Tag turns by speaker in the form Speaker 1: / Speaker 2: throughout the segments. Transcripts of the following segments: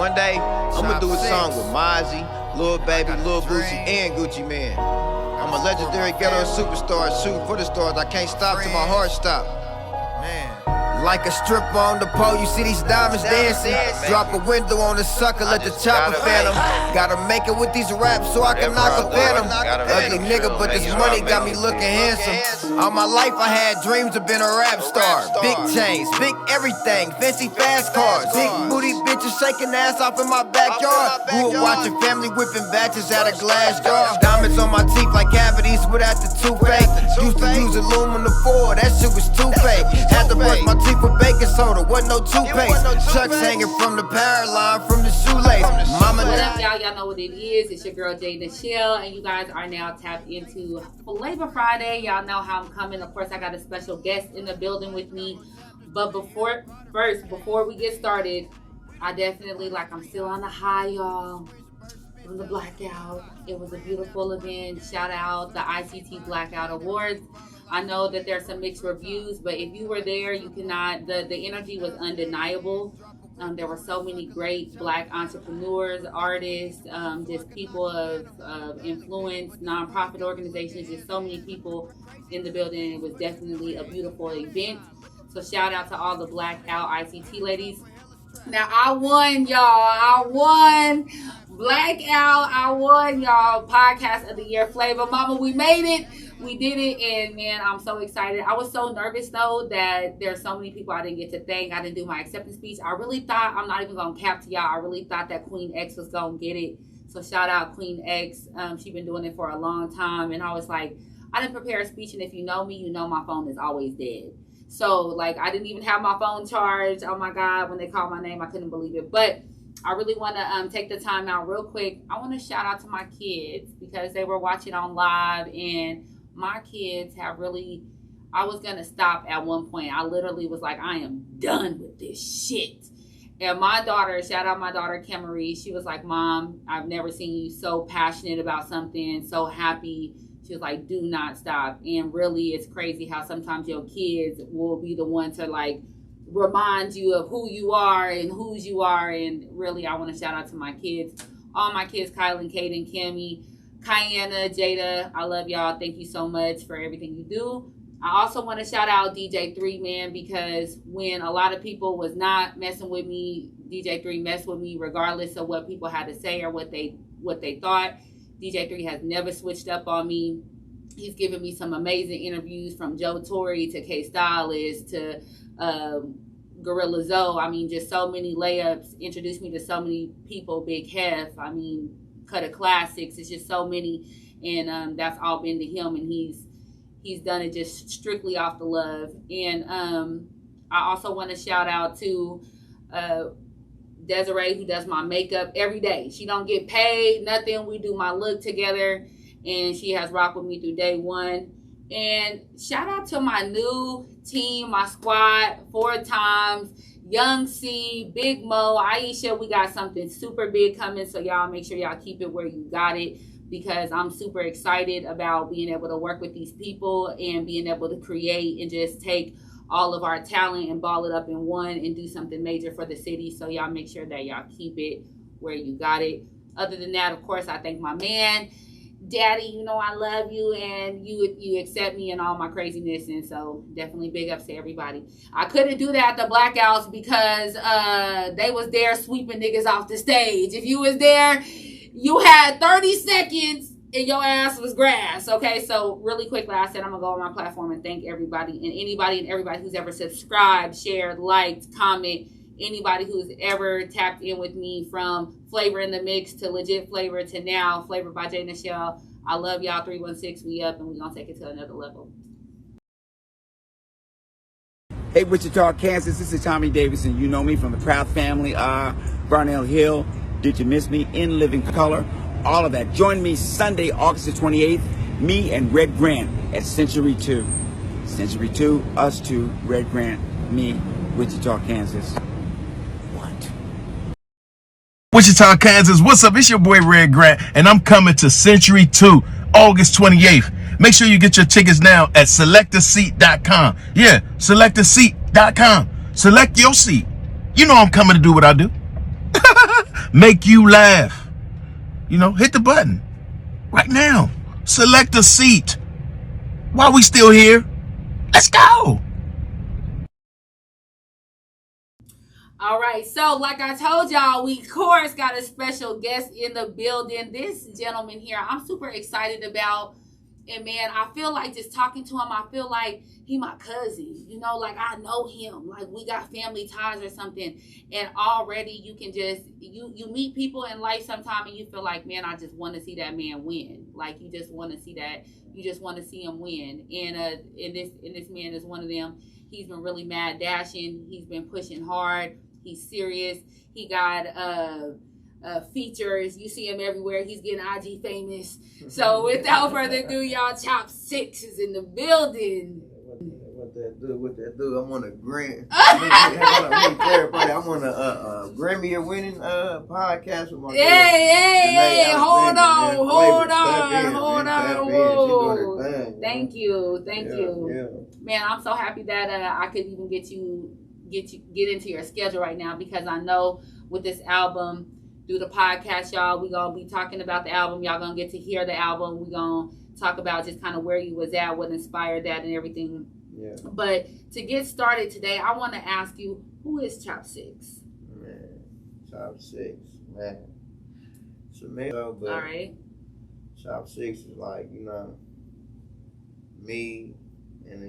Speaker 1: One day, I'ma do a song with Mozzie, Lil Baby, Lil Boosie, and Gucci Man. I'm a legendary ghetto superstar, shooting for the stars. I can't stop till my heart stop. Like a stripper on the pole, you see these diamonds dancing. Drop a window on the sucker, let the chopper phantom. Gotta make it with these raps so I can knock a phantom. Ugly nigga, but this money got me looking handsome. All my life I had dreams of being a rap star. Big chains, big everything, fancy fast cars. Big booty bitches shaking ass off in my backyard. Grew up watching family whipping batches out of glass jars. Diamonds on my teeth like cavities without the toothache. Used to use aluminum foil, that shit was too fake. Had to brush my teeth with baking soda, wasn't no toothpaste. Chucks hanging from the power line from the shoelace. Mama,
Speaker 2: what up, y'all? Y'all know what it is. It's your girl J.Nichelle, and you guys are now tapped into Flavor Friday. Y'all know how I'm coming. Of course, I got a special guest in the building with me. But before we get started, I definitely, I'm still on the high, y'all. From the blackout. It was a beautiful event. Shout out the ICT Blackout Awards. I know that there's some mixed reviews, but if you were there, you cannot, the energy was undeniable. There were so many great Black entrepreneurs, artists, just people of influence, nonprofit organizations, just so many people in the building. It was definitely a beautiful event. So shout out to all the Blackout ICT ladies. Now I won, y'all. I won Blackout. I won, y'all. Podcast of the Year Flavor. Mama, we made it. We did it, and man, I'm so excited. I was so nervous though that there's so many people I didn't get to thank. I didn't do my acceptance speech. I really thought, I'm not even gonna cap to y'all, I really thought that Queen X was gonna get it. So shout out Queen X. She's been doing it for a long time, and I was like, I didn't prepare a speech, and if you know me, you know my phone is always dead. So I didn't even have my phone charged. Oh my God, when they called my name, I couldn't believe it. But I really want to take the time out real quick. I want to shout out to my kids because they were watching on live, and my kids have really, I was going to stop at one point. I literally was like, I am done with this shit. And my daughter, shout out my daughter, Camerie, she was like, Mom, I've never seen you so passionate about something, so happy. She was like, do not stop. And really, it's crazy how sometimes your kids will be the one to remind you of who you are and whose you are. And really, I want to shout out to my kids, all my kids, Kylan, Kaden, Cammie, Kiana, Jada, I love y'all. Thank you so much for everything you do. I also want to shout out DJ3, man, because when a lot of people was not messing with me, DJ3 messed with me regardless of what people had to say or what they thought. DJ3 has never switched up on me. He's given me some amazing interviews, from Joe Torre to K Stylist to Gorilla Zoe. I mean, just so many layups, introduced me to so many people, Big Hef. I mean, Cut of Classics. It's just so many, and that's all been to him, and he's done it just strictly off the love. And I also want to shout out to Desiree, who does my makeup every day. She don't get paid, nothing. We do my look together, and she has rocked with me through day one. And shout out to my new team, my squad, 4 times. Young C, Big Mo, Aisha, we got something super big coming, so y'all make sure y'all keep it where you got it, because I'm super excited about being able to work with these people and being able to create and just take all of our talent and ball it up in one and do something major for the city. So y'all make sure that y'all keep it where you got it. Other than that, of course, I thank my man, Daddy, you know I love you, and you accept me and all my craziness, and so definitely big ups to everybody. I couldn't do that at the Blackouts because they was there sweeping niggas off the stage. If you was there, you had 30 seconds and your ass was grass, okay? So really quickly, I said I'm gonna go on my platform and thank everybody and everybody who's ever subscribed, shared, liked, comment, anybody who's ever tapped in with me, from Flavor in the Mix to Legit Flavor to now Flavor by J.Nichelle. I love y'all. 316, we up, and we're going to take it to another level.
Speaker 3: Hey, Wichita, Kansas, this is Tommy Davidson. You know me from the Proud Family, Barnell Hill, Did You Miss Me, In Living Color, all of that. Join me Sunday, August the 28th, me and Red Grant at Century 2. Century 2, us two, Red Grant, me, Wichita, Kansas.
Speaker 4: Wichita, Kansas, what's up? It's your boy Red Grant, and I'm coming to Century 2, August 28th. Make sure you get your tickets now at selectaseat.com. Yeah, selectaseat.com. Select your seat. You know I'm coming to do what I do. make you laugh, hit the button right now. Select a seat. While we still here, let's go.
Speaker 2: All right, so like I told y'all, we of course got a special guest in the building. This gentleman here, I'm super excited about. And man, I feel like just talking to him, I feel like he my cousin. Like I know him. Like we got family ties or something. And already you can just you meet people in life sometime and you feel like, man, I just want to see that man win. Like you just want to see that. You just want to see him win. And this man is one of them. He's been really mad dashing. He's been pushing hard. He's serious. He got features. You see him everywhere. He's getting IG famous. So without further ado, y'all, Chop Sixx is in the building.
Speaker 1: What that do? I'm on a Grammy. Let me clarify that. I'm on a Grammy winning podcast with my girl.
Speaker 2: Hey, hold on.
Speaker 1: Whoa.
Speaker 2: Thank you.
Speaker 1: Yeah.
Speaker 2: Man, I'm so happy that I could even get into your schedule right now, because I know with this album, through the podcast, y'all, we gonna be talking about the album. Y'all gonna get to hear the album. We gonna talk about just kind of where you was at, what inspired that, and everything.
Speaker 1: Yeah.
Speaker 2: But to get started today, I want to ask you, who is Chop Sixx?
Speaker 1: Man, Chop Sixx, man. It's a man, but
Speaker 2: all right.
Speaker 1: Chop Sixx is like, me, and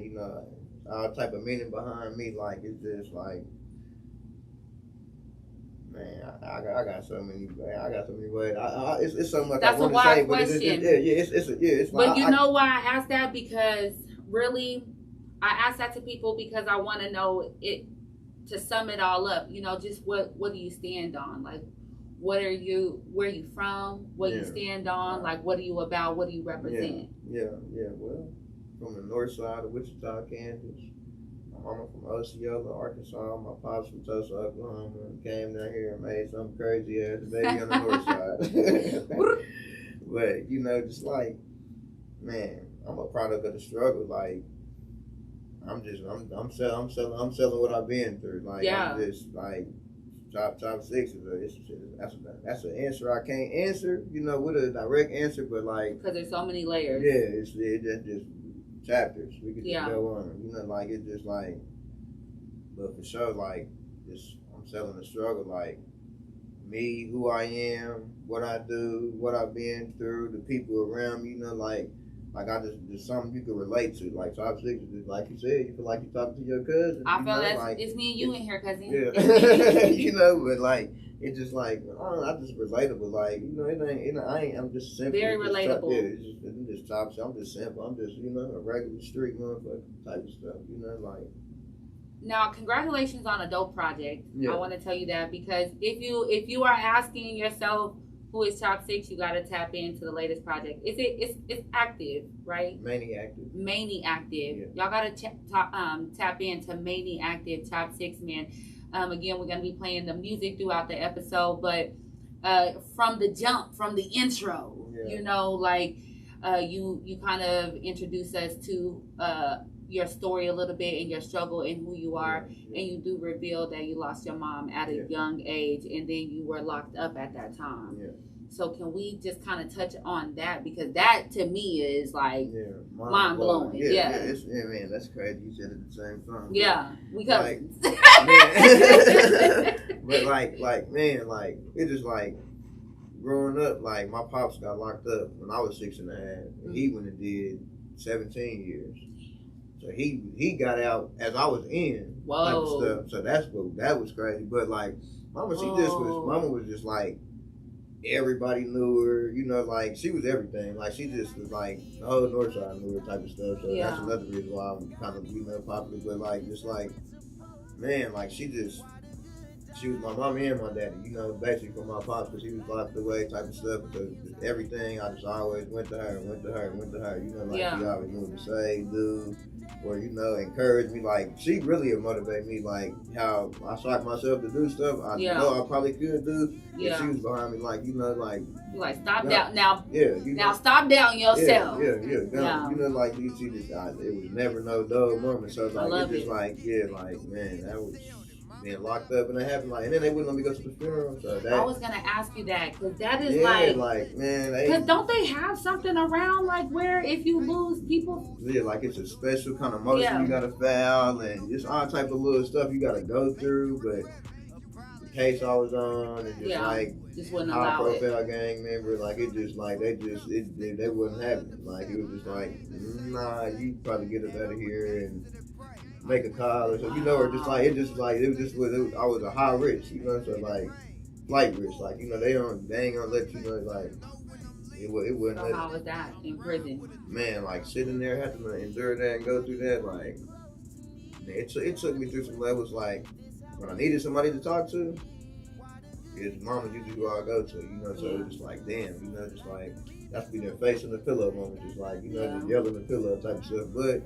Speaker 1: all type of meaning behind me. Like it's just like, man, I got so many ways. It's so much
Speaker 2: That's
Speaker 1: I want
Speaker 2: a wide
Speaker 1: to say,
Speaker 2: question.
Speaker 1: But it's
Speaker 2: But
Speaker 1: like,
Speaker 2: you know why I asked that? Because really, I asked that to people because I want to know it, to sum it all up. Just what do you stand on? Like, where are you from? What you stand on? Like, what are you about? What do you represent?
Speaker 1: Yeah. Well, from the north side of Wichita, Kansas. My mama from Osceola, Arkansas. My pops from Tulsa, Oklahoma. Came down here and made some crazy ass baby on the north side. But just like, man, I'm a product of the struggle. Like, I'm selling what I've been through. Like, I'm just like, Chop Sixx that's an answer I can't answer. With a direct answer, but like,
Speaker 2: because there's so many layers.
Speaker 1: Yeah, it's just chapters. We could just go on. Like it's just like, but for sure, like, just I'm selling the struggle. Like me, who I am, what I do, what I've been through, the people around me. Like I just something you can relate to. Like Chop Sixx is just, like you said, you feel like you're talking to your cousin.
Speaker 2: I feel it's me and you in here, cousin.
Speaker 1: Yeah, but like it's just like, I'm just relatable. Like I'm just simple.
Speaker 2: Very relatable.
Speaker 1: I'm just Chop Sixx. I'm just simple. I'm just a regular street motherfucker type of stuff. Like.
Speaker 2: Now, congratulations on a dope project.
Speaker 1: Yeah.
Speaker 2: I want to tell you that, because if you are asking yourself, who is Chop Sixx, you got to tap into the latest project. It's active, right?
Speaker 1: Maniactive.
Speaker 2: Yeah. Y'all got to tap into Maniactive, Chop Sixx, man. Again, we're going to be playing the music throughout the episode, but from the jump, from the intro, you kind of introduce us to your story a little bit and your struggle and who you are, and you do reveal that you lost your mom at a young age, and then you were locked up at that time. So can we just kind of touch on that, because that to me is like mind blowing.
Speaker 1: Man, that's crazy. You said it at the same time.
Speaker 2: Yeah, we cousins.
Speaker 1: But like it's just like growing up. Like my pops got locked up when I was 6 and a half, and he went and did 17 years. So he got out as I was in.
Speaker 2: Whoa.
Speaker 1: Type of stuff. So that was crazy. But like mama was just like, everybody knew her, like she was everything. Like she just was like, the whole north side knew her type of stuff. So that's another reason why I'm kind of popular. But like, just like, man, like she was my mom and my daddy, basically for my pops, because he was locked away type of stuff. Because everything, I just always went to her. She always knew what to say, do, or encourage me. Like she really motivated me. Like how I shocked myself to do stuff I know I probably could do. And she was behind me. Like
Speaker 2: like stop down now.
Speaker 1: Now
Speaker 2: stop down yourself.
Speaker 1: Like she just it was never no dull moment. So like it's just like man, that was being locked up, and it happened like, and then they wouldn't let me go to the funeral. So that
Speaker 2: I was gonna ask you that because that is
Speaker 1: like man,
Speaker 2: because don't they have something around like where if you lose people?
Speaker 1: Yeah, like it's a special kind of motion you gotta file, and just all type of little stuff you gotta go through. But the case I was on, and just like
Speaker 2: just wouldn't
Speaker 1: high
Speaker 2: allow
Speaker 1: profile gang member, like it just like they wasn't having it. Like it was just like, nah, you probably get up out of here and make a call or something, you know, or just like it was I was a high risk, you know, so like flight risk, like you know they ain't gonna let you know like it wasn't.
Speaker 2: So how was that in prison?
Speaker 1: Man, like sitting there having to endure that and go through that, like man, it took me through some levels. Like when I needed somebody to talk to, his mama usually who I go to, you know, so it was just like damn, you know, just like that's be their face in the pillow moment, just like, you know, just yelling the pillow type of stuff. But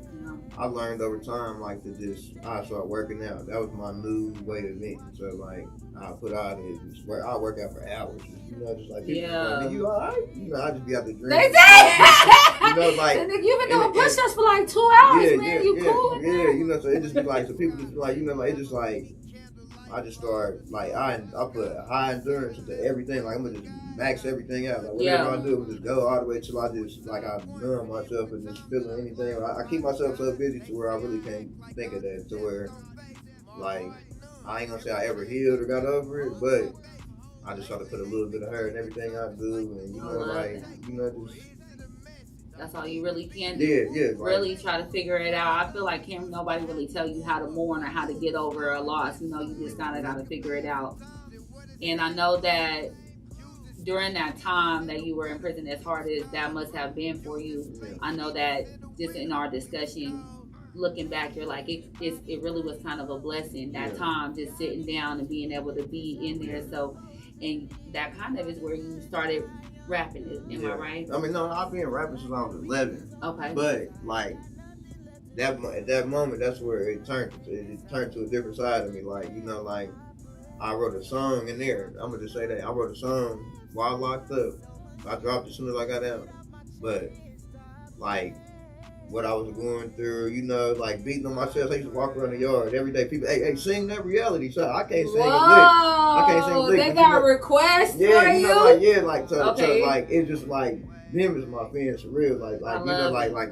Speaker 1: I learned over time, like, to just, I start working out. That was my new way of being. So, like, I put out there, I work out for hours. You know, just like, like, you all right? You know, I just be out there drinking.
Speaker 2: They say!
Speaker 1: You know, like.
Speaker 2: You've been doing push-ups for like 2 hours, man. You cool?
Speaker 1: Yeah, you know, so it just be like, so people just be like, you know, like, it just like, I just start, like, I put a high endurance into everything. Like, I'm going to just max everything out. Like, whatever I do, I'm just go all the way till I just, like, I numb myself and just feeling anything. I keep myself so busy to where I really can't think of that, to where, like, I ain't going to say I ever healed or got over it, but I just try to put a little bit of her in everything I do. And, you know, like, you know, just...
Speaker 2: That's all you really can do.
Speaker 1: Yeah.
Speaker 2: Really try to figure it out. I feel like can't nobody really tell you how to mourn or how to get over a loss. You know, you just kind of got to figure it out. And I know that during that time that you were in prison, as hard as that must have been for you, I know that just in our discussion, looking back, you're like, it really was kind of a blessing, that time, just sitting down and being able to be in there. So, and that kind of is where you started rapping it, am I right?
Speaker 1: I mean, no, I've been rapping since I was 11.
Speaker 2: Okay.
Speaker 1: But like at that moment, that's where it turned to a different side of me. Like, you know, like I wrote a song in there. I'm gonna just say that I wrote a song while locked up. I dropped it as soon as I got out. But like what I was going through, you know, like beating on myself. I used to walk around the yard every day. People, hey, sing that reality song. I can't sing a lick. I can't sing a lick.
Speaker 2: They got requests for you?
Speaker 1: Know, like, so like, it's just like, them is my fans for real. Like you know, like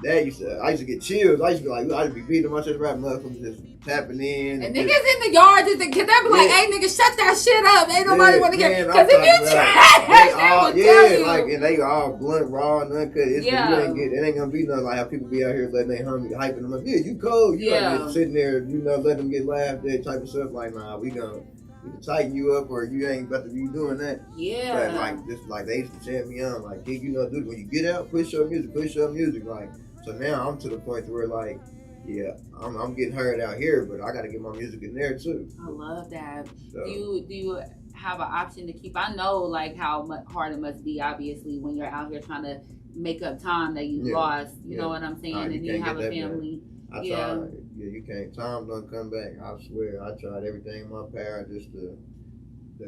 Speaker 1: that I used to get chills. I used to be like, I'd be beating myself, rapping motherfuckers just tapping in.
Speaker 2: And niggas in the yard, just they be like, hey, nigga, shut that shit up. Ain't nobody want to get, because if you trash, they will tell you.
Speaker 1: Like, and they all blunt, raw, and uncut. It ain't gonna be nothing like how people be out here letting their homie hyping them up. Yeah, you cold. You like just sitting there, you know, let them get laughed at type of stuff. Like, nah, we can tighten you up, or you ain't about to be doing that.
Speaker 2: Yeah.
Speaker 1: But like, just like they used to chant me on, like, kid, you know, dude, when you get out, push your music. Like, so now I'm to the point where like, yeah, I'm getting heard out here, but I got to get my music in there too.
Speaker 2: I love that. So, do you have an option to keep? I know like how hard it must be, obviously, when you're out here trying to make up time that you lost. You know what I'm saying? And you have a family.
Speaker 1: I tried. Yeah, you can't. Time don't come back. I swear. I tried everything in my power just to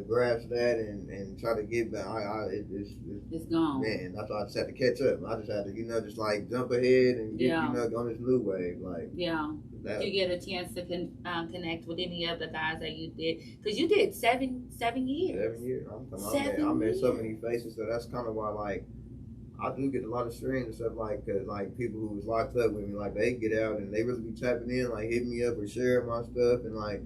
Speaker 1: grasp that and try to get back. It's
Speaker 2: gone.
Speaker 1: Man, that's why I just had to catch up. I just had to, you know, just like jump ahead and get, you know, on this new wave. Like,
Speaker 2: did you get a chance to connect with any of the guys that you did? Because you did 7 years. 7 years.
Speaker 1: I met so many faces, so that's kind of why, like, I do get a lot of streams and stuff, like, cause like people who was locked up with me, like they get out and they really be tapping in, like hitting me up or sharing my stuff, and like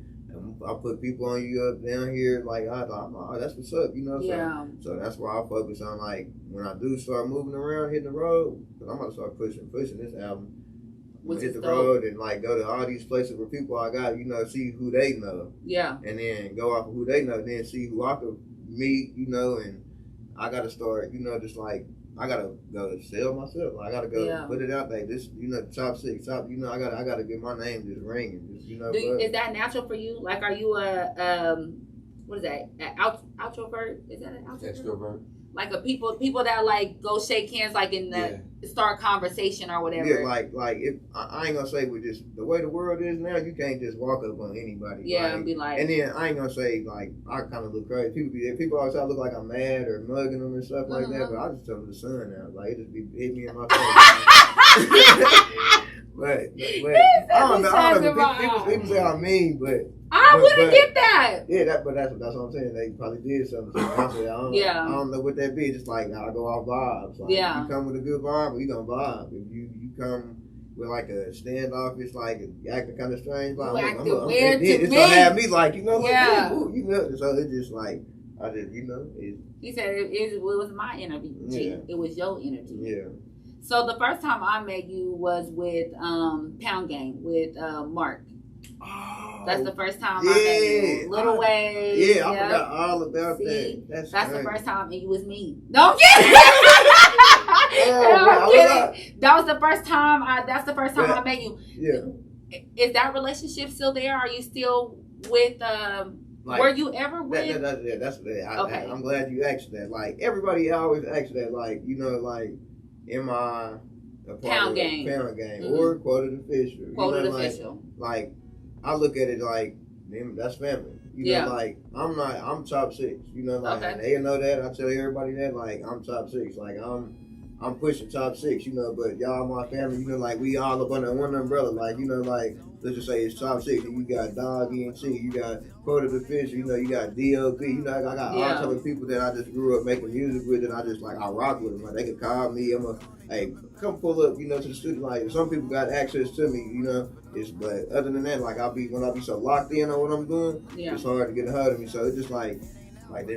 Speaker 1: I put people on you up down here, like that's what's up, you know. So that's why I focus on, like, when I do start moving around, hitting the road, cause I'm gonna start pushing this album. Hit the road and like go to all these places where people I got, you know, see who they know. Yeah. And then go off of who they know, then see who I could meet, you know, and I gotta start, you know, just like I gotta go sell myself. I gotta go put it out there. This, you know, Chop Sixx, you know, I gotta get my name just ringing. Just, you know,
Speaker 2: is that natural for you? Like, are you what is that? An outrovert? Is that an outrovert?
Speaker 1: Extrovert.
Speaker 2: Like a people that like go shake hands, like in the start conversation or whatever.
Speaker 1: Yeah, like if I ain't gonna say with just the way the world is now, you can't just walk up on anybody.
Speaker 2: Yeah,
Speaker 1: like,
Speaker 2: and be like.
Speaker 1: And then I ain't gonna say like I kind of look crazy. People always try to look like I'm mad or mugging them and stuff like that, but I just tell them the sun out. Like it just be hitting me in my face. don't know. People say I mean, but
Speaker 2: I wouldn't get that.
Speaker 1: Yeah, that's what I'm saying. They probably did something. I said, I don't know what that be. Just like I go off vibes. Like, you come with a good vibe, you gonna vibe. If you come with like a standoffish, like acting kind of strange, like it's gonna have me like like So it's just like
Speaker 2: He said it was my energy.
Speaker 1: Yeah.
Speaker 2: It was your energy.
Speaker 1: Yeah.
Speaker 2: So the first time I met you was with Pound Gang with Mark.
Speaker 1: Oh,
Speaker 2: that's the first time I met you. Lil Wayz.
Speaker 1: Yeah, I forgot all about that.
Speaker 2: That's the first time, and you was me. No, I'm kidding. I'm kidding. That was the first time. That's the first time I met you.
Speaker 1: Yeah.
Speaker 2: Is that relationship still there? Are you still with? Were you ever with?
Speaker 1: Okay. I'm glad you asked that. Like everybody always asks that. Like like in my
Speaker 2: Pound Gang
Speaker 1: or Quoted Official.
Speaker 2: Official.
Speaker 1: Like I look at it like that's family. Like I'm Chop Sixx. And they know that. I tell everybody that like I'm Chop Sixx. Like I'm pushing Chop Sixx. But y'all my family. Like we all up under one umbrella. Like like let's just say it's Chop Sixx. And you got Dog ENT. You got Quoted Official. You got DLP. I got all type of people that I just grew up making music with, and I just I rock with them. Like they could call me. Hey, come pull up, to the studio. Like some people got access to me, but other than that, like when I be so locked in on what I'm doing, it's hard to get a hold of me. So it's just like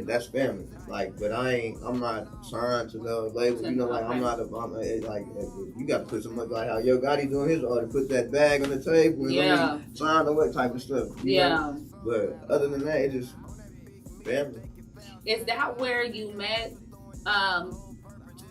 Speaker 1: that's family. Like, but I'm not signed to no label. I'm not you got to put some like how Yo Gotti doing his art, put that bag on the table and sign or what type of stuff. You know? But other than that, it's just family.
Speaker 2: Is that where you met?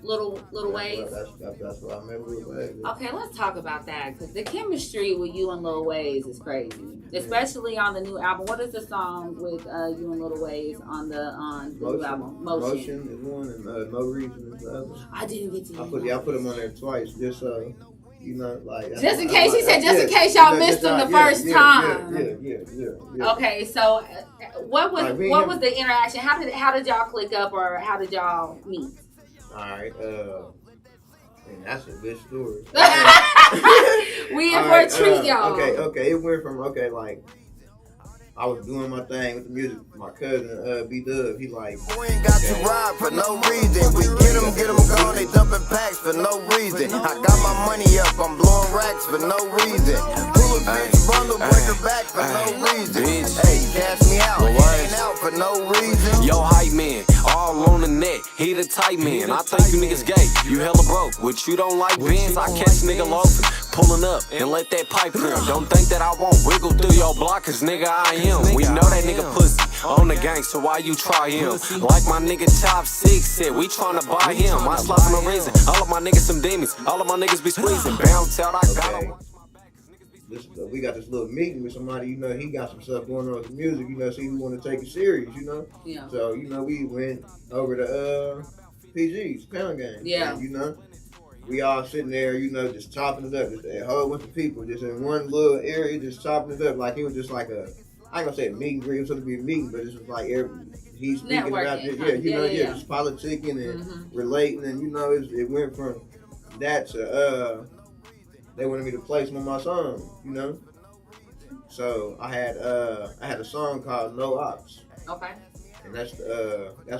Speaker 2: Lil Wayz?
Speaker 1: That's what I met with Lil Wayz.
Speaker 2: Okay, let's talk about that because the chemistry with you and Lil Wayz is crazy, especially on the new album. What is the song with you and Lil Wayz on the new album?
Speaker 1: Motion is one, and No Reason is the other.
Speaker 2: I didn't get to.
Speaker 1: I put them on there twice just so.
Speaker 2: Just in case, he said, just in case y'all missed him the first time.
Speaker 1: Yeah.
Speaker 2: Okay, so what was the interaction? How did y'all click up, or how did y'all meet?
Speaker 1: All right, and that's a good story.
Speaker 2: We in for a treat, y'all.
Speaker 1: Okay. It went from like I was doing my thing with the music. My cousin, B-Dub, he like,
Speaker 5: we ain't got to ride for no reason. We get them gone, they dumping packs for no reason. I got my money up, I'm blowing racks for no reason. Pull a bitch, bundle, break her back for no reason. Hey, cash me out, ain't out for no reason.
Speaker 6: Yo, hype man, all on the net, he the tight man. I think you niggas gay, you hella broke. What you don't like, Benz, I catch nigga loafing. Pulling up and let that pipe clear. Don't think that I won't wiggle through your block, cause nigga I am. We know that nigga pussy on the gang, so why you try him? Like my nigga Chop Sixx said, we tryna buy him. I slap for no reason. All of my niggas some demons. All of my niggas be squeezing. Bounce out, I got him.
Speaker 1: We got this little meeting with somebody, he got some stuff going on with the music, see who want to take it serious,
Speaker 2: Yeah.
Speaker 1: So, we went over to PG's, Pound Gang.
Speaker 2: Yeah.
Speaker 1: And, we all sitting there, just chopping it up. Just a whole bunch of people just in one little area, just chopping it up. Like it was just like I ain't gonna say a meet and greet, it was supposed to be a meeting, but it's just like he's speaking about this, just politicking and relating, and it went from that to they wanted me to play some of my songs, So I had a song called No Ops.
Speaker 2: Okay.
Speaker 1: And that's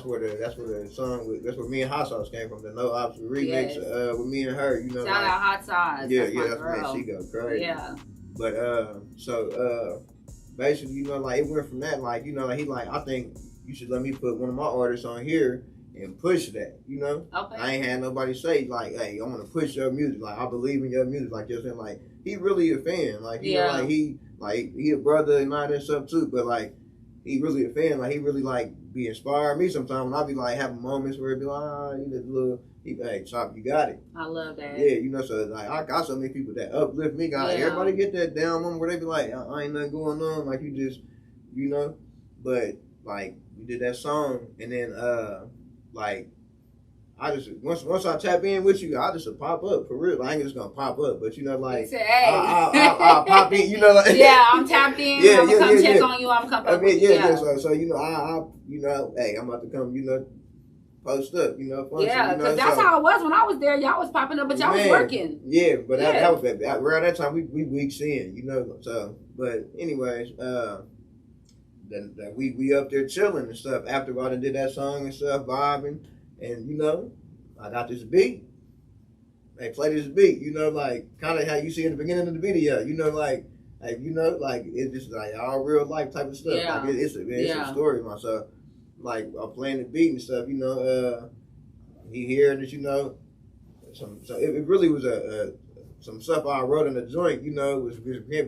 Speaker 1: where the song that's where me and Hot Sauce came from, the No Ops remix with me and her,
Speaker 2: Shout out Hot Sauce.
Speaker 1: Yeah, that's what she go crazy.
Speaker 2: Yeah.
Speaker 1: But so basically, it went from that, I think you should let me put one of my artists on here and push that,
Speaker 2: Okay.
Speaker 1: I ain't had nobody say hey, I want to push your music, I believe in your music, you're saying, he really a fan, he a brother and all that stuff too, but he really a fan, he really be inspiring me sometimes when I be having moments where it be hey, Chop, you got it.
Speaker 2: I love that.
Speaker 1: Yeah, so I got so many people that uplift me. Everybody get that down moment where they be I ain't nothing going on, you just, but we did that song, and then I just once I tap in with you, I just pop up for real. I ain't just gonna pop up, but I'll pop in.
Speaker 2: Yeah, I'm tapped in. I'm gonna come check on you. I'm coming.
Speaker 1: So hey, I'm about to come. post up, you know. Function,
Speaker 2: Yeah,
Speaker 1: you know,
Speaker 2: because that's how it was when I was there. Y'all was popping up, but y'all was working.
Speaker 1: Yeah, but that was around that time. We weeks in, you know. So, but anyways, then we up there chilling and stuff. After I done did that song and stuff, vibing, and you know, I got this beat. They play this beat, you know, like kind of how you see in the beginning of the video, you know, like you know, like it's just like all real life type of stuff.
Speaker 2: Yeah.
Speaker 1: Like it's a story myself. Like I'm playing the beat and stuff, you know. He hearing it, you know. So it really was some stuff I wrote in the joint, you know. It was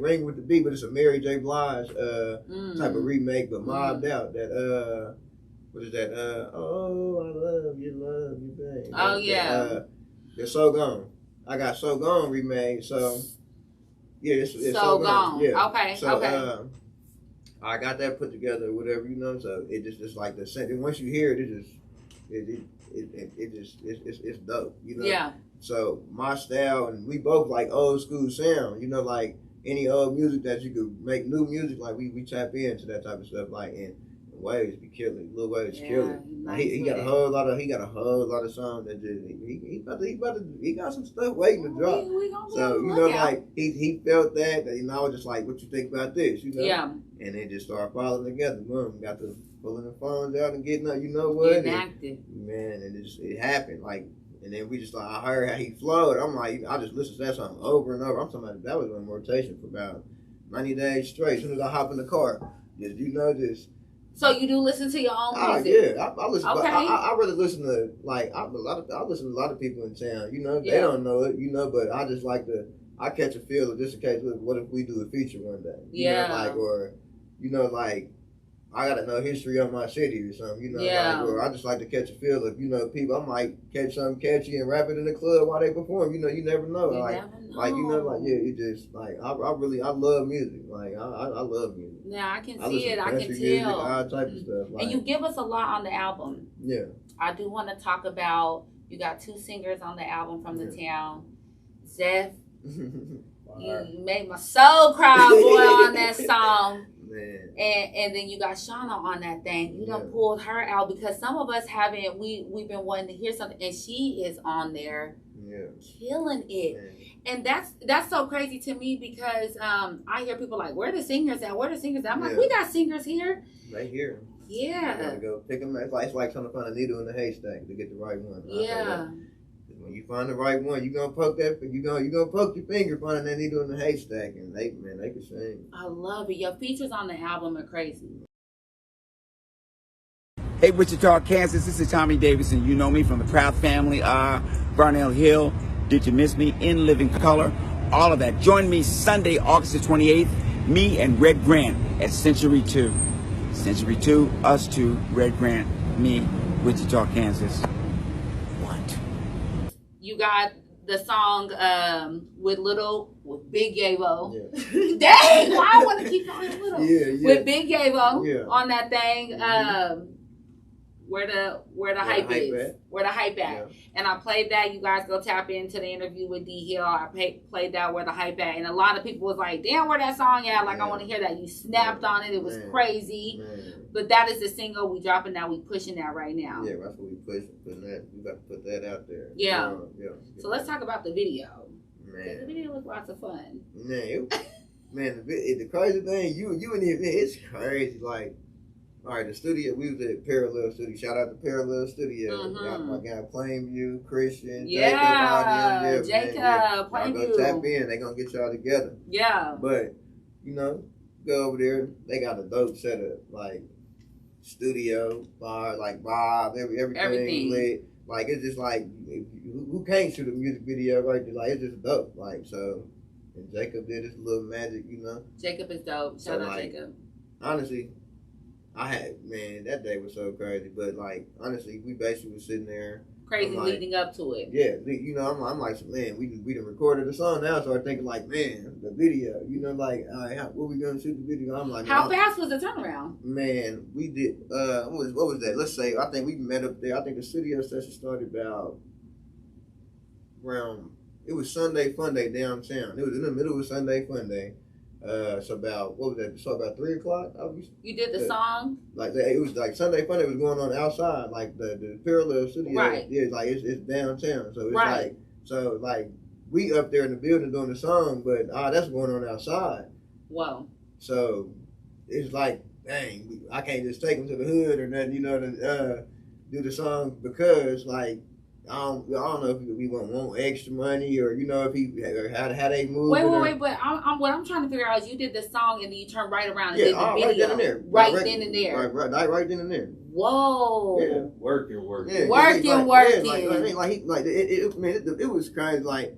Speaker 1: ring with the beat, but it's a Mary J. Blige type of remake, but mobbed out. That what is that? Oh, I love you, babe.
Speaker 2: Oh yeah.
Speaker 1: It's So Gone. I got So Gone remade, so yeah, it's
Speaker 2: So Gone.
Speaker 1: Yeah.
Speaker 2: Okay.
Speaker 1: So,
Speaker 2: okay.
Speaker 1: I got that put together, whatever, you know. So it just like the same. Once you hear it, it's dope, you know.
Speaker 2: Yeah.
Speaker 1: So my style, and we both like old school sound, you know, like any old music that you could make new music, like we tap into that type of stuff, like and Wayz be killing, Lil Wayz killing.
Speaker 2: Nice
Speaker 1: he got a whole lot of songs that just he got some stuff waiting to drop. So you know, like he felt that, and I was just like, what you think about this, you know?
Speaker 2: Yeah.
Speaker 1: And they just started falling together. Boom, got the pulling the phones out and getting up. You know what?
Speaker 2: Getting active.
Speaker 1: Man, and it happened like. And then we just like, I heard how he flowed. I'm like, I just listened to that song over and over. I'm talking about that was on rotation for about 90 days straight. As soon as I hop in the car, just you know, just.
Speaker 2: So you do listen to your own music?
Speaker 1: Yeah, I listen.
Speaker 2: Okay.
Speaker 1: I really listen to like I listen to a lot of people in town. You know, they don't know it. You know, but I just like to. I catch a feel of just in case. What if we do a feature one day? You know, like or, you know, like. I gotta know history of my city or something, you know.
Speaker 2: Yeah.
Speaker 1: Like, or I just like to catch a feel of, you know, people. I might catch something catchy and rap it in the club while they perform. You know, you never know. Like you know, like yeah, it just like I love music. Like I love music.
Speaker 2: Yeah, I can see it. I can tell.
Speaker 1: Music, all type of stuff. Like,
Speaker 2: and you give us a lot on the album.
Speaker 1: Yeah.
Speaker 2: I do want to talk about. You got 2 singers on the album from the town. Zeph, you made my soul cry, boy, on that song.
Speaker 1: Man.
Speaker 2: And then you got Shawna on that thing. You done pulled her out because some of us haven't. We've been wanting to hear something, and she is on there, killing it. Man. And that's so crazy to me because I hear people like, "Where the singers at? Where the singers at?" I'm like, "We got singers here."
Speaker 1: Right here.
Speaker 2: Yeah.
Speaker 1: You gotta go pick them. It's like trying to find a needle in the haystack to get the right one.
Speaker 2: Yeah.
Speaker 1: When you find the right one, you gonna poke that. You gonna poke your finger finding that needle in the haystack, and they can sing.
Speaker 2: I love it. Your features on the album are crazy.
Speaker 3: Hey, Wichita, Kansas. This is Tommy Davidson. You know me from the Proud Family, Barnell Hill. Did you miss me? In Living Color. All of that. Join me Sunday, August the 28th. Me and Red Grant at Century 2. Century 2, us 2, Red Grant, me, Wichita, Kansas. You
Speaker 2: got the song with Big Yavo. Yeah. Dang, why I want to keep calling it Little.
Speaker 1: Yeah.
Speaker 2: With Big Yavo on that thing. Where the hype is. Where the hype at. Yeah. And I played that. You guys go tap into the interview with D Hill. I played that Where the Hype at. And a lot of people was like, damn, where that song at? Like, I want to hear that. You snapped on it. It was crazy. Man. But that is the single we dropping now. We pushing that right now.
Speaker 1: Yeah, that's what we putting that. We got to put that out there.
Speaker 2: Yeah. So let's talk about the video.
Speaker 1: Man.
Speaker 2: The video looks lots of fun.
Speaker 1: Man, the crazy thing, you and it, man, it's crazy. Like, all right, the studio, we was at Parallel Studio. Shout out to Parallel Studio. Got my guy Plainview, Christian, Jacob, Plainview. Go tap in. They gonna get y'all together.
Speaker 2: Yeah.
Speaker 1: But, you know, go over there. They got a dope setup, like studio, bar, like Bob, everything lit. Like, it's just like, who can't shoot a music video right there? Like, it's just dope. Like, so, and Jacob did his little magic, you know?
Speaker 2: Jacob is dope. Shout out Jacob.
Speaker 1: Honestly, that day was so crazy. But, like, honestly, we basically was sitting there.
Speaker 2: Crazy leading up to it.
Speaker 1: Yeah, you know, I'm like, man, we done recorded the song now, so I'm thinking like, man, the video, you know, like, all right, what we gonna shoot the video? I'm like,
Speaker 2: how fast was the turnaround?
Speaker 1: Man, we did. What was that? Let's say, I think we met up there. I think the studio session started about around. It was Sunday Fun Day downtown. It was in the middle of Sunday Fun Day. It's about, what was that? So about 3 o'clock.
Speaker 2: You did the song?
Speaker 1: Like it was like Sunday Fun. It was going on outside, like the parallel studio.
Speaker 2: Right.
Speaker 1: Yeah, like it's downtown, so it's
Speaker 2: right.
Speaker 1: like we up there in the building doing the song, but that's going on outside.
Speaker 2: Whoa.
Speaker 1: So it's like, dang, I can't just take them to the hood or nothing, you know, to do the song because like. I don't know if we want extra money or you know if how they move.
Speaker 2: Wait, but what I'm trying to figure out is you did the song and then you turned right around and did the video.
Speaker 1: Right then and there.
Speaker 2: Right then and there.
Speaker 1: Right then and there.
Speaker 2: Whoa.
Speaker 1: Yeah.
Speaker 7: Working.
Speaker 1: Yeah,
Speaker 2: working.
Speaker 1: Yeah, it was kind of like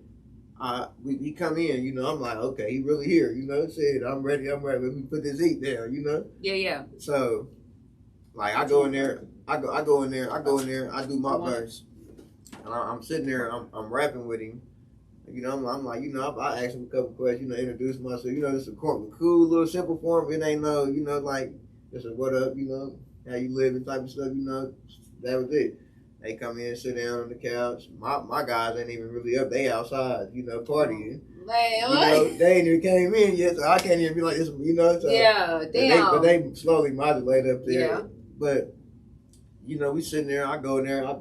Speaker 1: he come in, you know. I'm like, okay, he really here, you know. Said I'm ready. Let me put this heat down, you know.
Speaker 2: Yeah.
Speaker 1: So, like, I go in there. I go in there. I do my verse. I'm sitting there, I'm rapping with him. You know, I'm like, you know, I asked him a couple questions, you know, introduce myself. You know, it's a cool little simple form. It ain't no, you know, like, just a what up, you know, how you living type of stuff, you know. That was it. They come in, sit down on the couch. My guys ain't even really up. They outside, you know, partying.
Speaker 2: Man,
Speaker 1: you know, they ain't even came in yet, so I can't even be like this, you know. So,
Speaker 2: yeah, damn.
Speaker 1: But they slowly modulate up there.
Speaker 2: Yeah.
Speaker 1: But, you know, we sitting there, I go in there, I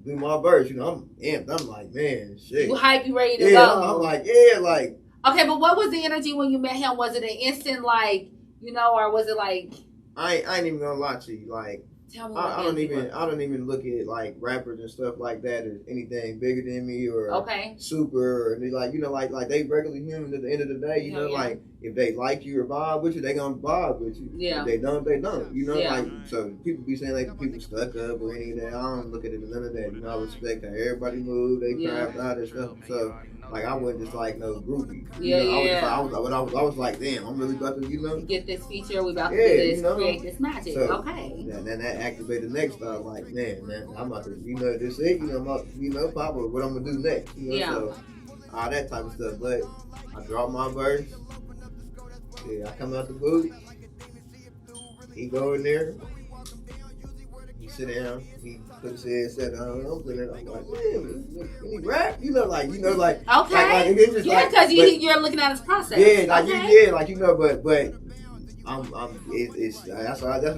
Speaker 1: do my verse, you know, I'm amped. I'm like, man, shit.
Speaker 2: You hype, you ready to
Speaker 1: go.
Speaker 2: go.
Speaker 1: I'm like, yeah, like.
Speaker 2: Okay, but what was the energy when you met him? Was it an instant, like, you know, or was it like?
Speaker 1: I ain't even gonna lie to you, like.
Speaker 2: Tell me.
Speaker 1: I don't even look at like rappers and stuff like that as anything bigger than me or super or like, you know, like they regular humans at the end of the day, you know, like if they like you or vibe with you, they gonna vibe with you.
Speaker 2: Yeah.
Speaker 1: If they don't, they don't. You know, like so people be saying like people stuck up or any of that. I don't look at it as none of that. You know, I respect how everybody move, they craft all that stuff. So like I wasn't just like no groupie. I was like, damn, I'm really about to, you know,
Speaker 2: get this feature. We about to do this, you know? Create this magic. So, okay.
Speaker 1: Then that activated the next thought. Like, man, I'm about to, you know, this it. You know, I'm about, you know, Papa, what I'm gonna do next. You know, so all that type of stuff. But I drop my verse. Yeah, I come out the booth. He go in there. He sit down. He put his headset on. I'm like, man, can he rap? You know, like,
Speaker 2: okay.
Speaker 1: Like, it's just
Speaker 2: because you're looking at his process.
Speaker 1: Yeah, like like you know, but that's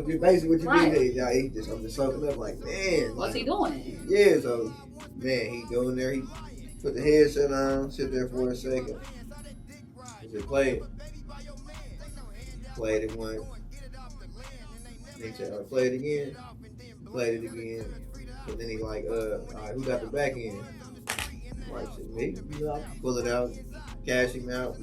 Speaker 1: basically what you do. Yeah, I'm just soaking up like, man.
Speaker 2: What's he doing?
Speaker 1: Yeah, so man, he go in there, he put the headset on, sit there for a second. He said, play it. Played it once. He said, play it again. Played it again. And then he like, all right, who got the back end? I'm like, shit, me. You know, I pull it out, cash him out.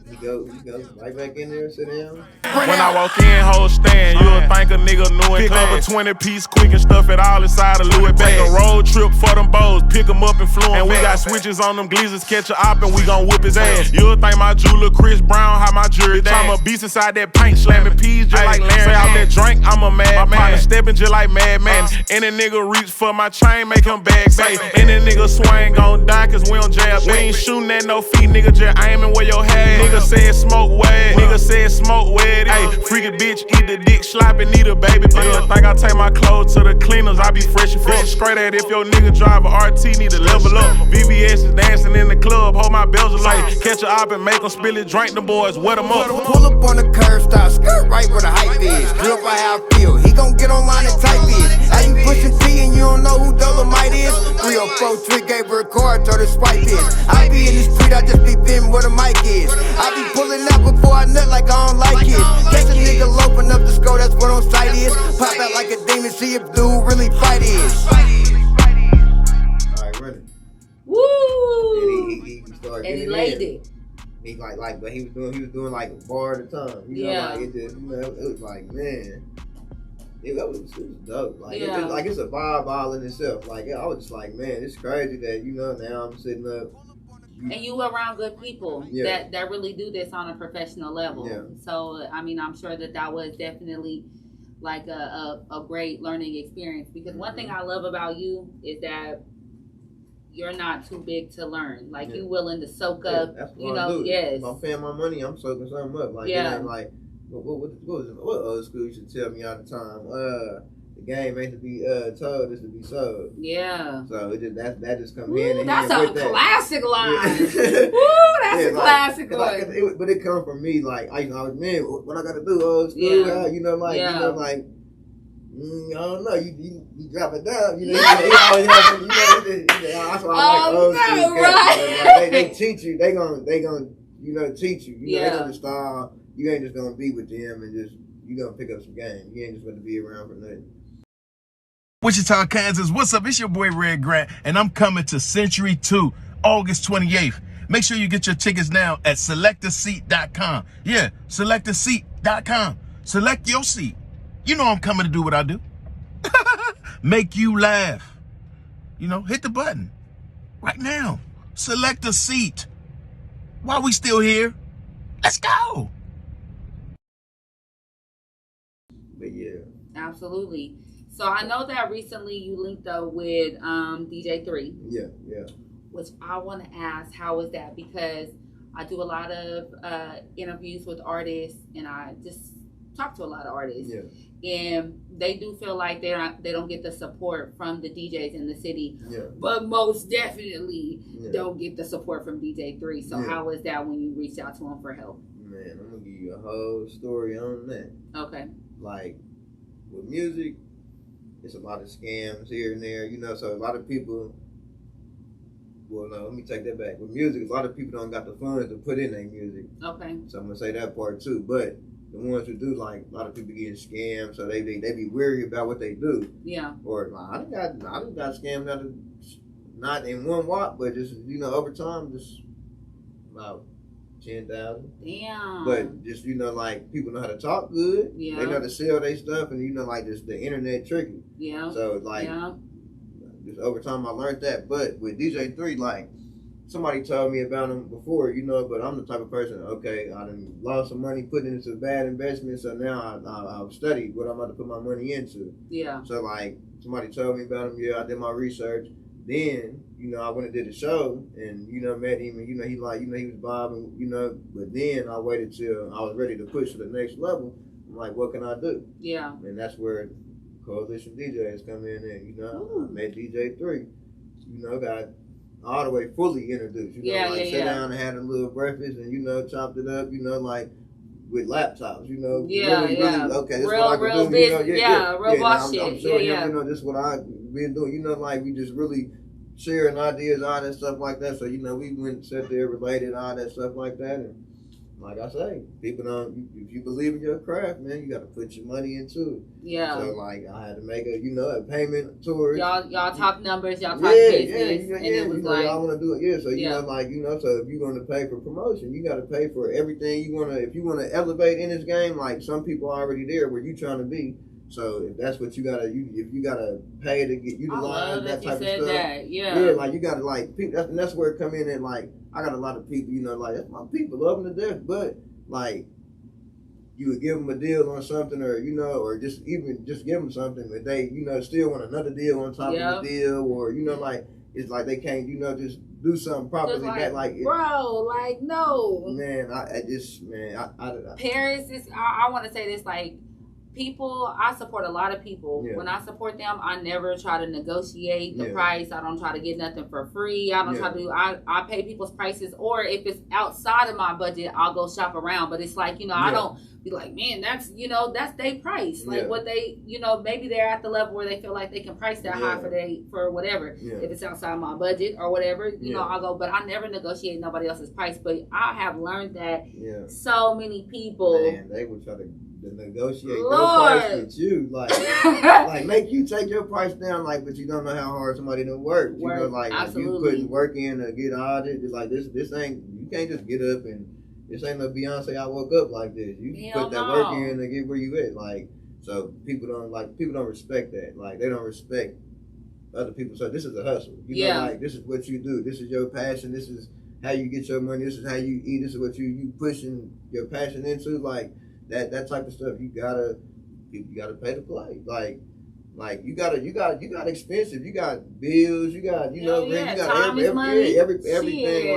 Speaker 1: He goes right back in there, sit down.
Speaker 8: When I walk in, hold stand, you'll think a nigga new in class. Pick up a 20-piece quick and stuff it all inside a Louis bag. A road trip for them bows, pick them up and flew them. And we got switches on them gleezers, catch a op and we gon' whip his ass. You'll think my jeweler Chris Brown, how my jury dance. I'm a beast inside that paint, slamming peas just like Larry. Say out that drink, I'm a madman. My partner stepping just like madman. Any nigga reach for my chain, make him bag say. Any nigga swing gon' die cause we don't jab. We ain't shooting at no feet, nigga just aiming where your head. Nigga said smoke wet, nigga said smoke wet. Hey, freaky bitch, eat the dick, sloppy, need a baby. Nigga think I take my clothes to the cleaners, I be fresh and fit. Straight at if your nigga drive a RT, need to level up. VVS is dancing in the club, hold my bells alight. Catch a op and make them spill it, drink the boys, wet them up.
Speaker 5: Pull up on the curb, stop, skirt right where the hype is. Drill by how I feel, he gon' get online and type it. How you pushing T and you don't know who Dolomite is? 304 trick gave her a card, told her swipe it. I be in the street, I just be been where the mic is. I be pulling out before I nut like I don't like it. Catch a nigga loafing up the score, that's what on sight is. Pop out like a demon, see if dude really fight is.
Speaker 1: Alright, running.
Speaker 2: Woo!
Speaker 1: And he started
Speaker 2: and he laid it.
Speaker 1: He like, but he was doing like a bar at a time. You know, like it just, you know, it was like, man, it was dope. Like, it's a vibe all in itself. Like, I was just like, man, it's crazy that, you know, now I'm sitting up.
Speaker 2: And you around good people that really do this on a professional level.
Speaker 1: Yeah.
Speaker 2: So, I mean, I'm sure that was definitely like a great learning experience. Because one thing I love about you is that you're not too big to learn. Like, you willing to soak up,
Speaker 1: that's what
Speaker 2: you know,
Speaker 1: If I'm paying my money, I'm soaking something up. Like, it ain't like, what old school used to tell me all the time? the game ain't to be told, it's to be sold.
Speaker 2: Yeah.
Speaker 1: So it just that just come in. And
Speaker 2: that's
Speaker 1: with
Speaker 2: a classic line.
Speaker 1: Yeah.
Speaker 2: Woo, that's a
Speaker 1: like,
Speaker 2: classic one.
Speaker 1: But it come from me like I was man, what I gotta do, old school, you know, like you know, like I don't know, you drop it down, you know. He always has, you know, that's why I like old school.
Speaker 2: Right.
Speaker 1: Like, they teach you, they gonna you know teach you. You know, they gonna style. You ain't just gonna be with them and just you gonna pick up some game. You ain't just gonna be around for nothing.
Speaker 4: Wichita, Kansas. What's up? It's your boy Red Grant, and I'm coming to Century 2, August 28th. Make sure you get your tickets now at selectaseat.com. Yeah, selectaseat.com. Select your seat. You know I'm coming to do what I do. Make you laugh. You know, hit the button right now. Select a seat. While we still here, let's go.
Speaker 1: But yeah.
Speaker 2: Absolutely. So I know that recently you linked up with DJ3.
Speaker 1: Yeah.
Speaker 2: Which I want to ask, how is that? Because I do a lot of interviews with artists, and I just talk to a lot of artists.
Speaker 1: Yeah.
Speaker 2: And they do feel like they don't get the support from the DJs in the city.
Speaker 1: Yeah.
Speaker 2: But most definitely don't get the support from DJ3. So
Speaker 1: Yeah.
Speaker 2: how was that when you reached out to him for help?
Speaker 1: Man, I'm gonna give you a whole story on that.
Speaker 2: Okay.
Speaker 1: Like with music, it's a lot of scams here and there, you know, so a lot of people, well, no, let me take that back. With music, a lot of people don't got the funds to put in their music.
Speaker 2: Okay.
Speaker 1: So I'm gonna say that part too. But the ones who do, like, a lot of people getting scammed, so they be weary about what they do.
Speaker 2: Yeah.
Speaker 1: Or like, I done got scammed out of, not in one watt, but just, you know, over time, just about 10,000.
Speaker 2: Damn.
Speaker 1: But just, you know, like, people know how to talk good.
Speaker 2: Yeah.
Speaker 1: They know how to sell their stuff, and, you know, like, just the internet tricky.
Speaker 2: Yeah.
Speaker 1: So, like, just over time I learned that. But with DJ3, like, somebody told me about him before, you know, but I'm the type of person, okay, I done lost some money putting into bad investments, so now I've studied what I'm about to put my money into.
Speaker 2: Yeah.
Speaker 1: So, like, somebody told me about him, I did my research. Then, you know, I went and did a show and, you know, met him and, you know, he was bobbing, you know, but then I waited till I was ready to push to the next level. I'm like, what can I do?
Speaker 2: Yeah.
Speaker 1: And that's where Coalition DJs come in and, you know, I met DJ3, you know, got all the way fully introduced, you know, sat down and had a little breakfast and, you know, chopped it up, you know, like with laptops, you know. Really, okay, this is what I can do, you know, real boss shit. I'm showing him, you know, this is what I've been doing, you know, like we just really sharing ideas, all that stuff like that. So, you know, we went and sat there, related, all that stuff like that. And like I say, people don't, if you believe in your craft, man, you got to put your money into it.
Speaker 2: Yeah.
Speaker 1: So, like, I had to make a, you know, a payment towards.
Speaker 2: Y'all talk numbers, y'all talk business.
Speaker 1: Yeah,
Speaker 2: and it was
Speaker 1: you know,
Speaker 2: like,
Speaker 1: y'all want to do it. So, you know, like, you know, so if you're going to pay for promotion, you got to pay for everything you want to, if you want to elevate in this game, like some people are already there where you trying to be. So if that's what you gotta, if you gotta pay to get utilized, that type of stuff. Yeah, like you gotta like people. And that's where it come in. And like I got a lot of people, you know, like that's my people, love them to death. But like you would give them a deal on something, or you know, or just give them something, but they, you know, still want another deal on top of the deal, or you know, like it's like they can't, you know, just do something properly.
Speaker 2: Like, bro, like no,
Speaker 1: man, I just
Speaker 2: Paris is. I want to say this, like. People, I support a lot of people. Yeah. When I support them, I never try to negotiate the price. I don't try to get nothing for free. I don't try to do, I pay people's prices, or if it's outside of my budget, I'll go shop around. But it's like, you know, I don't be like, man, that's, you know, that's their price. Like what they, you know, maybe they're at the level where they feel like they can price that high for whatever. Yeah. If it's outside my budget or whatever, you know, I'll go, but I never negotiate nobody else's price. But I have learned that so many people.
Speaker 1: Man, they would try to negotiate your price with you, like make you take your price down, like, but you don't know how hard somebody done work. You know, like if you putting work in to get audited, it's like this ain't, you can't just get up and this ain't no Beyonce, I woke up like this. You put that work in to get where you at. Like, so people don't respect that. Like they don't respect other people. So this is a hustle. You know, like this is what you do. This is your passion. This is how you get your money. This is how you eat. This is what you pushing your passion into. Like. That type of stuff you gotta pay to play. Like you got expensive. You got bills. You got you know rent. You got everything.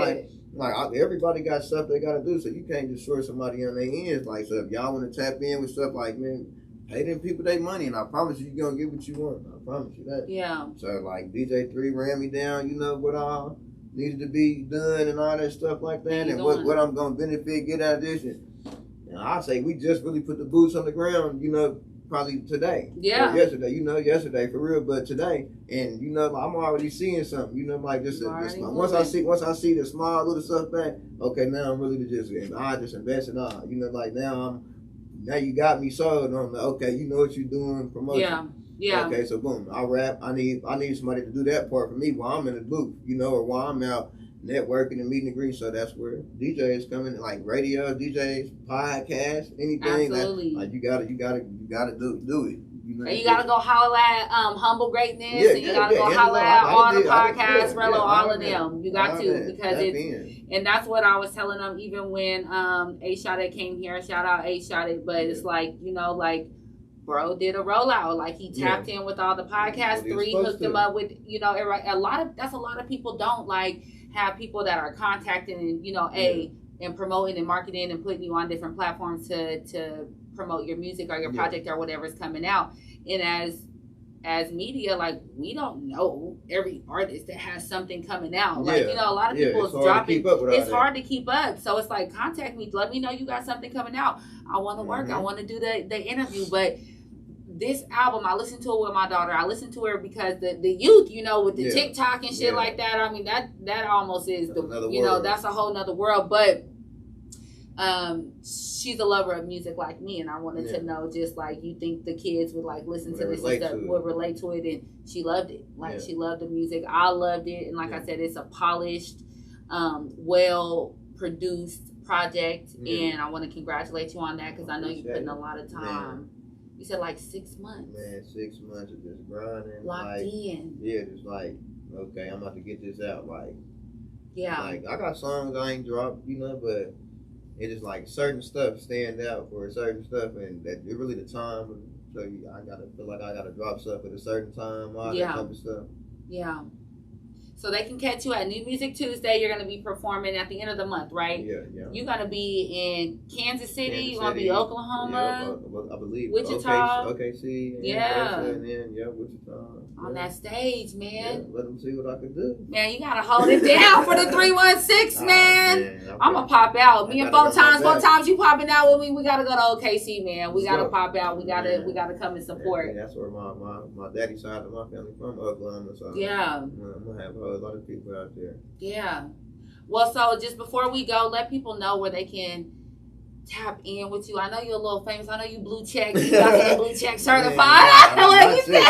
Speaker 1: Like everybody got stuff they gotta do. So you can't just short somebody on their ends. Like so if y'all want to tap in with stuff like man, pay them people their money, and I promise you, you're gonna get what you want. I promise you that.
Speaker 2: Yeah.
Speaker 1: So like DJ 3 ran me down, what all needed to be done and all that stuff like that, and what I'm gonna benefit, get out of this. And I say we just really put the boots on the ground, probably today.
Speaker 2: Yeah.
Speaker 1: Or yesterday, yesterday for real, but today, and I'm already seeing something, like just once I see the small little stuff back, okay, now I'm really I just invest in all, now you got me sold on the, okay, you know what you're doing, promotion.
Speaker 2: Yeah.
Speaker 1: Okay, so boom, I rap. I need somebody to do that part for me while I'm in the booth, or while I'm out networking and meeting and greeting. So that's where DJs come in, like radio, DJs, podcasts, anything.
Speaker 2: Absolutely.
Speaker 1: Like you gotta do it.
Speaker 2: And you gotta go holler at Humble Greatness, and you gotta go holler at all the podcasts, all of them. You got to, because and that's what I was telling them even when A Shawna came here. Shout out A Shawna, but it's like bro did a rollout, like he tapped in with all the podcasts. 3 hooked him up with a lot of people don't like have people that are contacting and promoting and marketing and putting you on different platforms to promote your music or your project or whatever's coming out. And as media, like, we don't know every artist that has something coming out. Like, a lot of people is dropping. It's hard to keep up. So it's like, contact me. Let me know you got something coming out. I want to work. I want to do the interview. But this album, I listened to it with my daughter. I listened to her because the youth, with the TikTok and shit like that. I mean, that almost is that's a whole nother world. But she's a lover of music like me, and I wanted to know, just like, you think the kids would like listen to this and stuff, would relate to it, and she loved it. Like, she loved the music. I loved it, and like I said, it's a polished, well produced project, and I want to congratulate you on that, because I know you're putting a lot of time. You said like 6 months. Man, 6 months of just grinding. Locked in. Yeah, just like, okay, I'm about to get this out. Like, like, I got songs I ain't dropped, but it's just like certain stuff stand out for certain stuff, and that it really the time. So I gotta feel like I gotta drop stuff at a certain time, all that type of stuff. Yeah. So they can catch you at New Music Tuesday. You're going to be performing at the end of the month, right? Yeah. You're going to be in Kansas City. You're going to be Oklahoma. I believe. Wichita. OKC. And then, Wichita. On that stage, man. Yeah, let them see what I can do. Man, you got to hold it down for the 316, man. I'm going to pop out. Me and 4 times you popping out with me. We got to go to OKC, man. We got to pop out. We got to come and support. Yeah, that's where my daddy's side of my family from, Oklahoma. So I'm going to have a lot of people out there. Yeah. Well, so just before we go, let people know where they can tap in with you. I know you're a little famous. I know you blue check. You got blue check certified. I said,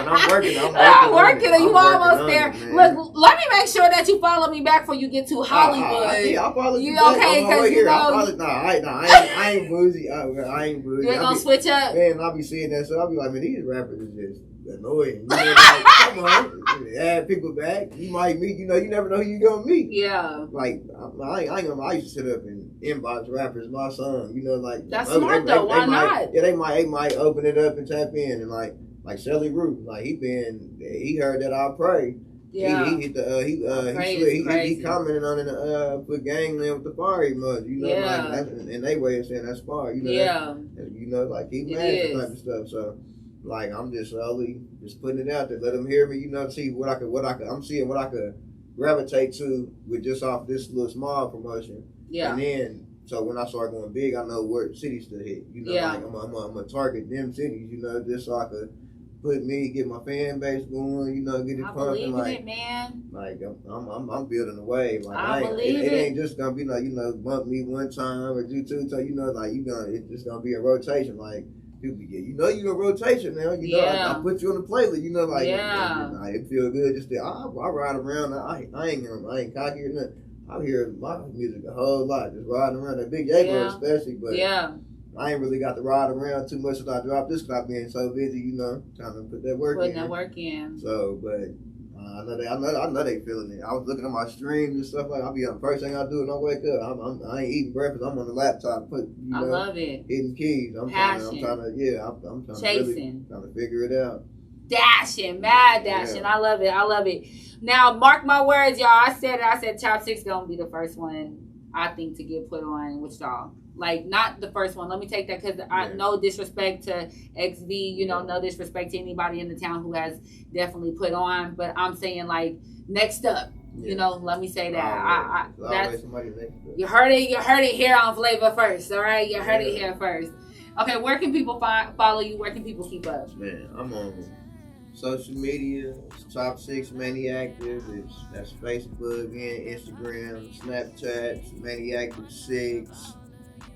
Speaker 2: I'm working. You almost there. Look, let me make sure that you follow me back before you get to Hollywood. I'll follow you. Okay? Because I ain't bougie. I ain't bougie. You ain't gonna switch up? Man, I'll be seeing that, so I'll be like, man, these rappers is just annoying. Like, come on, add people back. You might meet, you never know who you gonna meet. Yeah. Like, I ain't gonna. I used to sit up and inbox rappers my song. Like, that's smart though. Why not? Yeah, they might open it up and tap in, and like Shelly Root, like he heard that I pray. Yeah. He hit the he commented on it, put gangland with the fire emoji. Like that's, and they way of saying that's fire. Like he mad type of stuff. So. Like, I'm just slowly just putting it out there. Let them hear me, see what I could. I'm seeing what I could gravitate to with just off this little small promotion. Yeah. And then, so when I start going big, I know where cities to hit. Like I'm gonna target them cities, just so I could get my fan base going, get it pumping. Like, it, man. Like I'm building a wave. Like it ain't just gonna be like, bump me one time or do 2 times. Like it's just gonna be a rotation. Like, you're a rotation now. I put you on the playlist. It feel good. Just I ride around. I ain't cocky or nothing. I hear my music a whole lot. Just riding around. That Big Yavo especially, but I ain't really got to ride around too much since I dropped this. Cause I've been so busy, trying to put that work in. Putting that work in. So, but. I know they feeling it. I was looking at my streams and stuff like. I'll be on the first thing I do when I wake up. I ain't eating breakfast. I'm on the laptop. I love it. Hitting keys. I'm trying to chasing. Trying to figure it out. Mad dashing. I love it. Now, mark my words, y'all. I said Chop Sixx gonna be the first one I think to get put on Wichita. Like, not the first one. Let me take that, because I no disrespect to XV, you know, no disrespect to anybody in the town who has definitely put on. But I'm saying, like, next up, you know, let me say that. That's, you heard it here on Flavor First, all right? You heard it here first. Okay, where can people follow you? Where can people keep up?
Speaker 1: Man, I'm on social media. It's Chop Sixx Maniactive. That's Facebook and Instagram, Snapchat, Maniactive 6.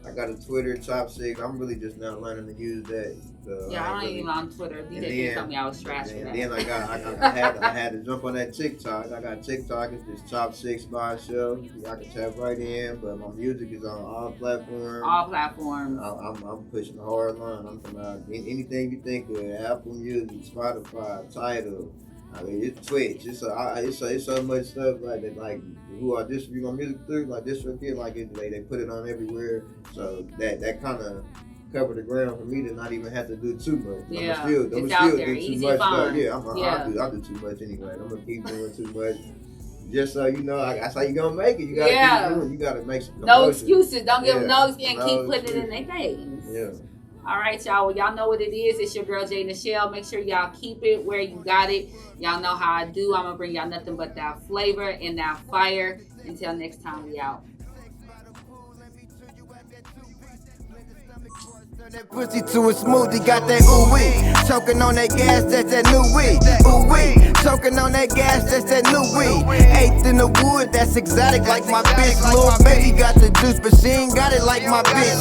Speaker 1: I got a Twitter, Chop Sixx. I'm really just now learning to use that.
Speaker 2: Yeah, I ain't even on Twitter. DJ told me I was trash for that.
Speaker 1: And then I had to jump on that TikTok. I got TikTok. It's just Chop Sixx by itself. I can tap right in, but my music is on all platforms.
Speaker 2: All platforms.
Speaker 1: I'm pushing the hard line. I'm talking about anything you think of. Apple Music, Spotify, Tidal. I mean, it's Twitch. It's so much stuff like that. Like, who I distribute my music through, like this right here, like they put it on everywhere. So that kind of cover the ground for me to not even have to do too much.
Speaker 2: Yeah,
Speaker 1: I'm still
Speaker 2: it's
Speaker 1: do
Speaker 2: out there,
Speaker 1: too
Speaker 2: easy
Speaker 1: much.
Speaker 2: fun.
Speaker 1: I'll do too much anyway. I'm gonna keep doing too much. Just so you know, that's how you gonna make it. You gotta keep doing. You gotta make some promotion.
Speaker 2: No excuses. Don't give them no excuses, and keep putting it in their face.
Speaker 1: Yeah.
Speaker 2: All right, y'all. Well, y'all know what it is. It's your girl J.Nichelle. Make sure y'all keep it where you got it. Y'all know how I do. I'm gonna bring y'all nothing but that flavor and that fire. Until next time, we out.
Speaker 5: That pussy to a smoothie, got that ooh wee. Choking on that gas, that's that new weed. Ooh wee. Choking on that gas, that's that new weed. Eighth in the wood, that's exotic like my bitch. Lil baby got the juice, but she ain't got it like my bitch.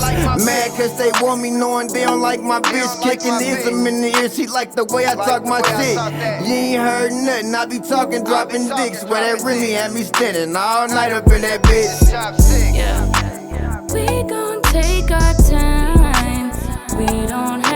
Speaker 5: Mad cause they want me knowing they don't like my bitch. Kicking ism in the ear, she like the way I talk my shit. You ain't heard nothing, I be talking, dropping dicks. Where that really had me standing all night up in that bitch.
Speaker 7: Yeah. We gon' take our time. We don't have